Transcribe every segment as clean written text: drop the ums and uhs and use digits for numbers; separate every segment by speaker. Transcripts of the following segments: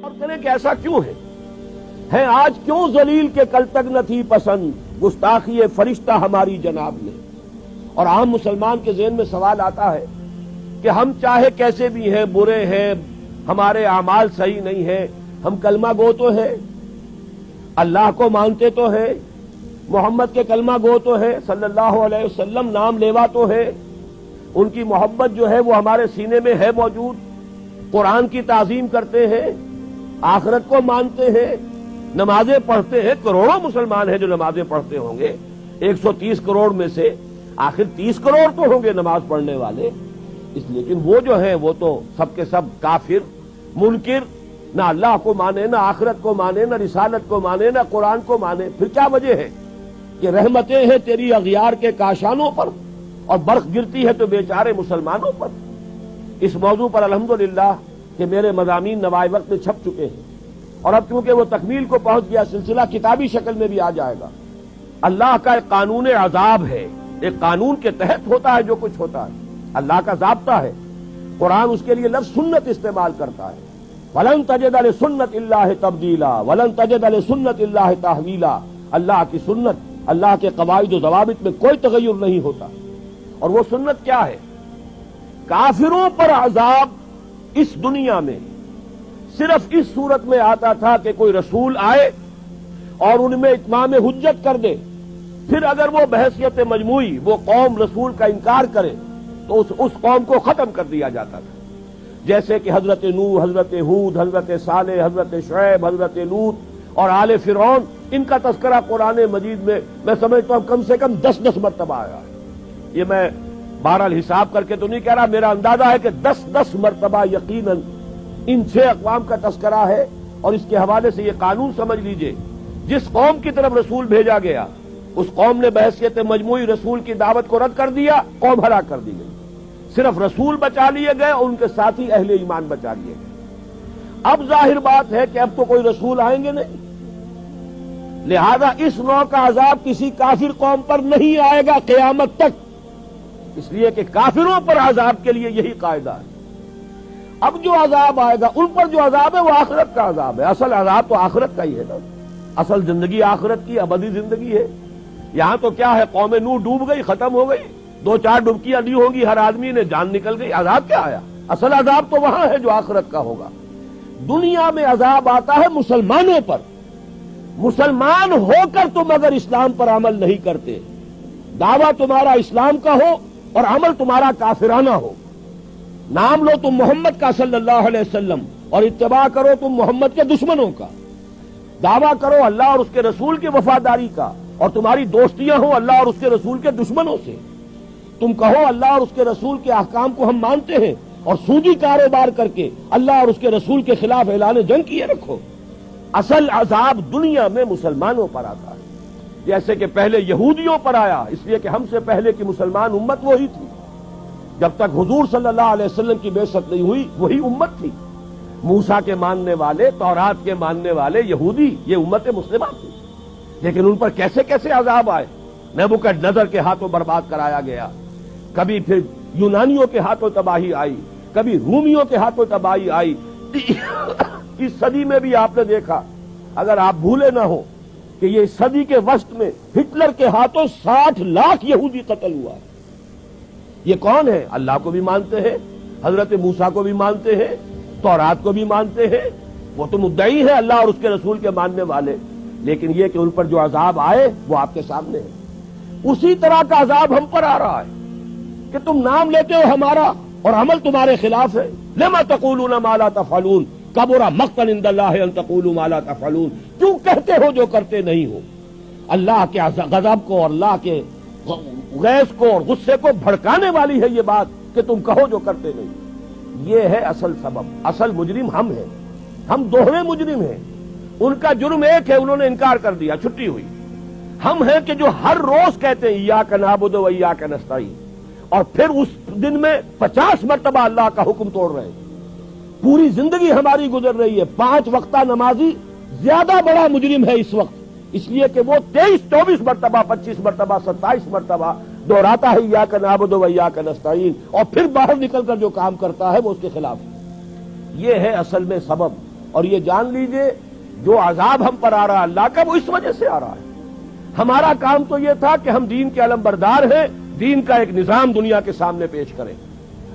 Speaker 1: غور کریں کہ ایسا کیوں ہے آج کیوں ذلیل کے کل تک نہ تھی پسند گستاخی فرشتہ ہماری جناب نے. اور عام مسلمان کے ذہن میں سوال آتا ہے کہ ہم چاہے کیسے بھی ہیں، برے ہیں، ہمارے اعمال صحیح نہیں ہیں، ہم کلمہ گو تو ہیں، اللہ کو مانتے تو ہیں، محمد کے کلمہ گو تو ہیں، صلی اللہ علیہ وسلم نام لیوا تو ہے، ان کی محبت جو ہے وہ ہمارے سینے میں ہے موجود، قرآن کی تعظیم کرتے ہیں، آخرت کو مانتے ہیں، نمازیں پڑھتے ہیں. کروڑوں مسلمان ہیں جو نمازیں پڑھتے ہوں گے، 130 کروڑ میں سے آخر 30 کروڑ تو ہوں گے نماز پڑھنے والے. لیکن وہ جو ہیں وہ تو سب کے سب کافر، منکر، نہ اللہ کو مانے، نہ آخرت کو مانے، نہ رسالت کو مانے، نہ قرآن کو مانے. پھر کیا وجہ ہے کہ رحمتیں ہیں تیری اغیار کے کاشانوں پر اور برق گرتی ہے تو بیچارے مسلمانوں پر. اس موضوع پر الحمدللہ کہ میرے مضامین نوائے وقت میں چھپ چکے ہیں، اور اب کیونکہ وہ تکمیل کو پہنچ گیا سلسلہ کتابی شکل میں بھی آ جائے گا. اللہ کا ایک قانون عذاب ہے، ایک قانون کے تحت ہوتا ہے جو کچھ ہوتا ہے، اللہ کا ضابطہ ہے. قرآن اس کے لیے لفظ سنت استعمال کرتا ہے. وَلَن تَجِدَ لِسُنَّتِ اللَّهِ تَبْدِيلًا وَلَن تَجِدَ لِسُنَّتِ اللَّهِ تَحْوِيلًا. اللہ کی سنت، اللہ کے قواعد و ضوابط میں کوئی تغیر نہیں ہوتا. اور وہ سنت کیا ہے؟ کافروں پر عذاب اس دنیا میں صرف اس صورت میں آتا تھا کہ کوئی رسول آئے اور ان میں اتمام حجت کر دے. پھر اگر وہ بحیثیت مجموعی وہ قوم رسول کا انکار کرے تو اس قوم کو ختم کر دیا جاتا تھا. جیسے کہ حضرت نوح، حضرت ہود، حضرت صالح، حضرت شعیب، حضرت لوط اور آل فرعون، ان کا تذکرہ قرآن مجید میں سمجھتا ہوں کم سے کم 10 مرتبہ آیا ہے. یہ میں بہرحال حساب کر کے تو نہیں کہہ رہا، میرا اندازہ ہے کہ 10 مرتبہ یقیناً ان 6 اقوام کا تذکرہ ہے. اور اس کے حوالے سے یہ قانون سمجھ لیجئے، جس قوم کی طرف رسول بھیجا گیا اس قوم نے بحیثیت مجموعی رسول کی دعوت کو رد کر دیا، قوم ہلاک کر دی گئی. صرف رسول بچا لیے گئے اور ان کے ساتھی اہل ایمان بچا لیے گئے. اب ظاہر بات ہے کہ اب تو کوئی رسول آئیں گے نہیں، لہذا اس نوع کا عذاب کسی کافر قوم پر نہیں آئے گا قیامت تک، اس لیے کہ کافروں پر عذاب کے لیے یہی قاعدہ ہے. اب جو عذاب آئے گا ان پر جو عذاب ہے وہ آخرت کا عذاب ہے. اصل عذاب تو آخرت کا ہی ہے نا، اصل زندگی آخرت کی ابدی زندگی ہے. یہاں تو کیا ہے، قوم نوح ڈوب گئی، ختم ہو گئی، 2-4 ڈبکیاں دی ہوں گی، ہر آدمی نے جان نکل گئی. عذاب کیا آیا؟ اصل عذاب تو وہاں ہے جو آخرت کا ہوگا. دنیا میں عذاب آتا ہے مسلمانوں پر. مسلمان ہو کر تم اگر اسلام پر عمل نہیں کرتے، دعویٰ تمہارا اسلام کا ہو اور عمل تمہارا کافرانہ ہو، نام لو تم محمد کا صلی اللہ علیہ وسلم اور اتباع کرو تم محمد کے دشمنوں کا، دعویٰ کرو اللہ اور اس کے رسول کی وفاداری کا اور تمہاری دوستیاں ہوں اللہ اور اس کے رسول کے دشمنوں سے، تم کہو اللہ اور اس کے رسول کے احکام کو ہم مانتے ہیں اور سودی کاروبار کر کے اللہ اور اس کے رسول کے خلاف اعلان جنگ کیے رکھو. اصل عذاب دنیا میں مسلمانوں پر آتا ہے، جیسے کہ پہلے یہودیوں پر آیا، اس لیے کہ ہم سے پہلے کی مسلمان امت وہی تھی. جب تک حضور صلی اللہ علیہ وسلم کی بعثت نہیں ہوئی وہی امت تھی. موسیٰ کے ماننے والے، تورات کے ماننے والے یہودی، یہ امت مسلمہ تھی. لیکن ان پر کیسے کیسے عذاب آئے. نبوکدنضر کے ہاتھوں برباد کرایا گیا، کبھی پھر یونانیوں کے ہاتھوں تباہی آئی، کبھی رومیوں کے ہاتھوں تباہی آئی. اس صدی میں بھی آپ نے دیکھا، اگر آپ بھولے نہ ہو کہ یہ صدی کے وسط میں ہٹلر کے ہاتھوں 60 لاکھ یہودی قتل ہوا ہے. یہ کون ہے؟ اللہ کو بھی مانتے ہیں، حضرت موسیٰ کو بھی مانتے ہیں، تورات کو بھی مانتے ہیں، وہ تو مدعی ہے اللہ اور اس کے رسول کے ماننے والے. لیکن یہ کہ ان پر جو عذاب آئے وہ آپ کے سامنے ہے. اسی طرح کا عذاب ہم پر آ رہا ہے کہ تم نام لیتے ہو ہمارا اور عمل تمہارے خلاف ہے. لما تقولون ما لا تفعلون کبر مقتا عند اللہ ان تقولوا ما لا تفعلون. کیوں کہتے ہو جو کرتے نہیں ہو؟ اللہ کے غضب کو اور اللہ کے غیظ کو اور غصے کو بھڑکانے والی ہے یہ بات کہ تم کہو جو کرتے نہیں. یہ ہے اصل سبب. اصل مجرم ہم ہیں، ہم دوہرے مجرم ہیں. ان کا جرم ایک ہے، انہوں نے انکار کر دیا، چھٹی ہوئی. ہم ہیں کہ جو ہر روز کہتے ہیں ایاک نعبد و ایاک نستعین، اور پھر اس دن میں 50 مرتبہ اللہ کا حکم توڑ رہے ہیں. پوری زندگی ہماری گزر رہی ہے. 5 وقتہ نمازی زیادہ بڑا مجرم ہے اس وقت، اس لیے کہ وہ 23-24 مرتبہ 25 مرتبہ 27 مرتبہ دہراتا ہے ایاک نعبد و ایاک نستعین، اور پھر باہر نکل کر جو کام کرتا ہے وہ اس کے خلاف ہے. یہ ہے اصل میں سبب. اور یہ جان لیجئے جو عذاب ہم پر آ رہا ہے اللہ کا وہ اس وجہ سے آ رہا ہے. ہمارا کام تو یہ تھا کہ ہم دین کے علمبردار ہیں, دین کا ایک نظام دنیا کے سامنے پیش کریں.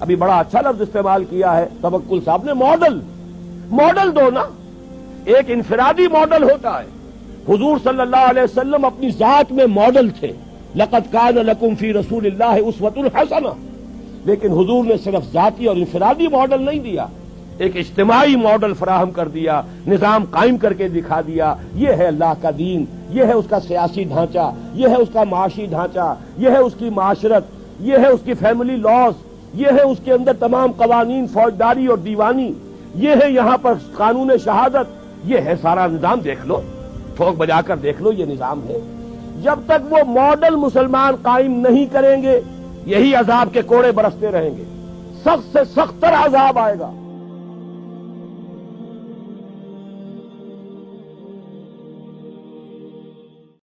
Speaker 1: ابھی بڑا اچھا لفظ استعمال کیا ہے توکل صاحب نے, ماڈل دو نا. ایک انفرادی ماڈل ہوتا ہے. حضور صلی اللہ علیہ وسلم اپنی ذات میں ماڈل تھے, لقد کان لکم فی رسول اللہ اسوۃ حسنہ, لیکن حضور نے صرف ذاتی اور انفرادی ماڈل نہیں دیا, ایک اجتماعی ماڈل فراہم کر دیا, نظام قائم کر کے دکھا دیا. یہ ہے اللہ کا دین, یہ ہے اس کا سیاسی ڈھانچہ, یہ ہے اس کا معاشی ڈھانچہ, یہ ہے اس کی معاشرت, یہ ہے اس کی فیملی لاز, یہ ہے اس کے اندر تمام قوانین فوجداری اور دیوانی, یہ ہے یہاں پر قانون شہادت, یہ ہے سارا نظام. دیکھ لو, ٹھوک بجا کر دیکھ لو, یہ نظام ہے. جب تک وہ ماڈل مسلمان قائم نہیں کریں گے یہی عذاب کے کوڑے برستے رہیں گے. سخت سے سخت تر عذاب آئے گا.